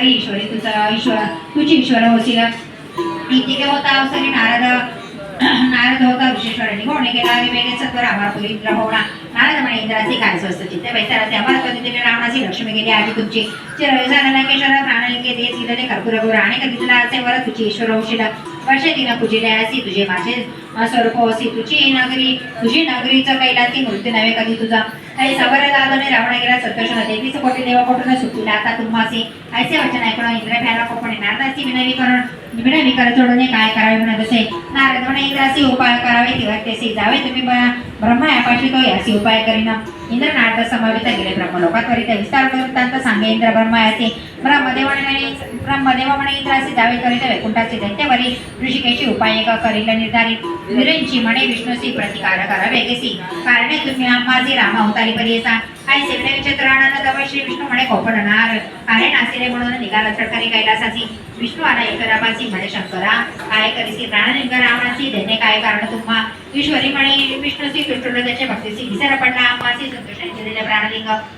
नगरी ईश्वरी तुझा ईश्वर तुझी ईश्वर होशील. इतिके होता अवसरी नारद होता विश्वेश्वरांनी घोडणे केला वेगळे सत्वर आभारपुरी इंद्र होणा. नारद म्हणे इंद्राचे काय स्वस्त चित्त वैताराचे आभार कधी रावणाची लक्ष्मी गेली आधी तुमची चिरविजा नकेश्वर प्राणलिंगे देत दिलेले कर्पूर गोरा आणि कधीतला असे वर तुझी ईश्वर होशील. वर्षे दिन पूजिले असी तुझे माझे स्वरूप असी तुझी नगरीचं कैलासी मृत्यू नव्हे कधी तुझा. काही सबर दादोने रावण गेला संतोषण 33 कोटी देवा कोटून सुटला आता तुम्हासी ऐसे वचन ऐकून इंद्र भ्याला कोपणे नारदासी विनवी कर जोडणे काय करावे म्हणत असे. नारद म्हणे इंद्रासी उपाय करावे तेव्हा जावे तुम्ही ब्रह्मा यापाशी तो यासी उपाय करीना. इंद्र नारद समावित गेले ब्रह्मलोकात वरित विस्तार वृत्तांत सांगे इंद्र ब्रह्मा यासी. ब्रह्मदेव म्हणे इंद्रासी जावे करीत वैकुंठाचे दैत्यवरी ऋषिकेशी उपाय करील निर्धारित. विरेंची म्हणे विष्णूसी प्रतिकार करावे गेसी कारणे तुम्ही आम्हासी राम अवतारी परियसा. काय सेवने विचित्रानंद दव श्री विष्णू म्हणे कोपणनार आहे नासिरे म्हणून निघाला चटकरी कैलासाची. विष्णू आला एकरापासी म्हणे शंकरा काय करीसी प्राणलिंग रावणासी देणे काय कारण तुम्हा. ईश्वरी म्हणे विष्णूसी तुटुन त्याच्या भक्तीसी विसर पडला आम्हासी संतोषाने दिलेले प्राणलिंग.